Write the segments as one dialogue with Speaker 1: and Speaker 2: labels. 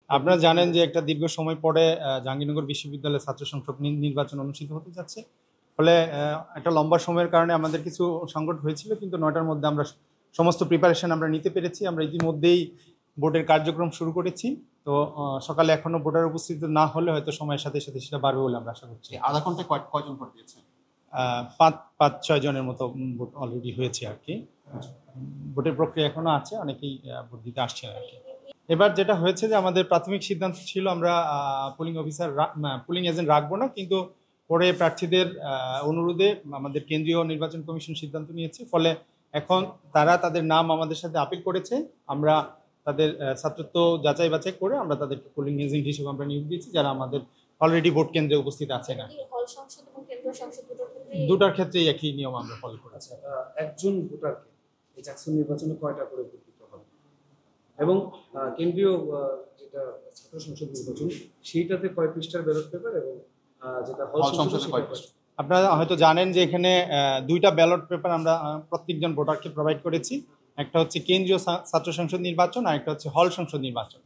Speaker 1: আপনারা জানেন যে একটা দীর্ঘ সময় পরে জাহাঙ্গীরনগর বিশ্ববিদ্যালয়ের ছাত্র সংসদ নির্বাচন অনুষ্ঠিত হতে যাচ্ছে। ফলে একটা লম্বা সময়ের কারণে আমাদের কিছু সংকট হয়েছিল, কিন্তু ৯টার মধ্যে আমরা সমস্ত প্রিপারেশন আমরা নিতে পেরেছি। আমরা ইতিমধ্যেই ভোটের কার্যক্রম শুরু করেছি। তো সকালে এখনো ভোটার উপস্থিত না হলে হয়তো সময়ের সাথে সাথে সেটা বাড়বে বলে আমরা আশা করছি।
Speaker 2: আধা ঘন্টায় কয়জন ভোট দিয়েছেন?
Speaker 1: ৫-৬ জনের মতো ভোট অলরেডি হয়েছে আর কি। ভোটের প্রক্রিয়া এখনো আছে, অনেকেই ভোট দিতে আসছে আর কি। এবার যেটা হয়েছে যে আমাদের প্রাথমিক সিদ্ধান্ত ছিল আমরা পুলিং এজেন্ট রাখবো না, কিন্তু পরে প্রার্থীদের অনুরোধে আমাদের কেন্দ্রীয় নির্বাচন কমিশন সিদ্ধান্ত নিয়েছে। ফলে এখন তারা তাদের নাম আমাদের সাথে আপিল করেছে। আমরা তাদের ছাত্রত্ব যাচাই বাছাই করে আমরা তাদেরকে পুলিং এজেন্ট হিসেবে আমরা নিয়োগ দিয়েছি, যারা আমাদের অলরেডি ভোট কেন্দ্রে উপস্থিত আছে না। দুটার ক্ষেত্রেই একই নিয়ম আমরা ফলো করেছি।
Speaker 3: একজন ভোটারকে এই জাকসুন নির্বাচনে কয়টা করে ভোট দিতে হবে, এবং কেন্দ্রীয় যেটা ছাত্র সংসদ নির্বাচন সেইটাতে কয় পৃষ্ঠার ব্যালট পেপার, এবং যেটা হল সংসদে কয় পৃষ্ঠা?
Speaker 1: আপনারা হয়তো জানেন যে এখানে দুইটা ব্যালট পেপার আমরা প্রত্যেকজন ভোটারকে প্রোভাইড করেছি। একটা হচ্ছে কেন্দ্রীয় ছাত্র সংসদ নির্বাচন, আর একটা হচ্ছে হল সংসদ নির্বাচন।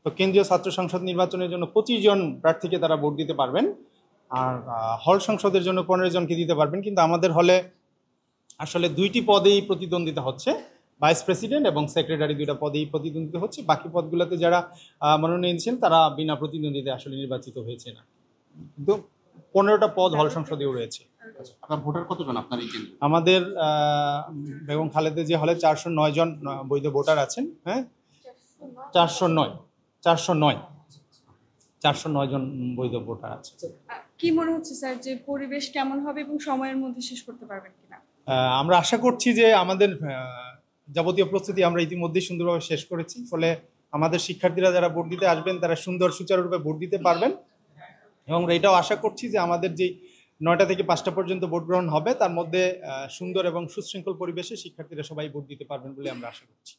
Speaker 1: তো কেন্দ্রীয় ছাত্র সংসদ নির্বাচনের জন্য 25 জন প্রার্থীকে তারা ভোট দিতে পারবেন, আর হল সংসদের জন্য 15 জনকে দিতে পারবেন। কিন্তু আমাদের হলে আসলে দুইটি পদেই প্রতিদ্বন্দ্বিতা হচ্ছে, ভাইস প্রেসিডেন্ট এবং সেক্রেটারি, দুইটা পদেই প্রতিদ্বন্দ্বিতা হচ্ছে। বাকি পদগুলোতে যারা মনোনয়ন দিয়েছেন তারা বিনা প্রতিদ্বন্দ্বিতায় আসলে নির্বাচিত হয়েছে না। কিন্তু 15টা পদ হল সংসদেও রয়েছে।
Speaker 2: আপনার ভোটার কতজন আপনার এই কেন্দ্রে?
Speaker 1: আমাদের বেগম খালেদা জিয়া হলে 409 জন বৈধ ভোটার আছেন। হ্যাঁ, 409 জন বৈধ ভোটার আছে।
Speaker 4: কি মনে হচ্ছে স্যার যে পরিবেশ কেমন হবে এবং সময়ের মধ্যে শেষ করতে পারবেন কিনা?
Speaker 1: আমরা আশা করছি যে আমাদের যাবতীয় প্রস্তুতি আমরা ইতিমধ্যেই সুন্দরভাবে শেষ করেছি। ফলে আমাদের শিক্ষার্থীরা যারা ভোট দিতে আসবেন তারা সুন্দর সুচারুরূপে ভোট দিতে পারবেন, এবং এটাও আশা করছি যে আমাদের যে 9টা থেকে 5টা পর্যন্ত ভোট গ্রহণ হবে তার মধ্যে সুন্দর এবং সুশৃঙ্খল পরিবেশে শিক্ষার্থীরা সবাই ভোট দিতে পারবেন বলে আমরা আশা করছি।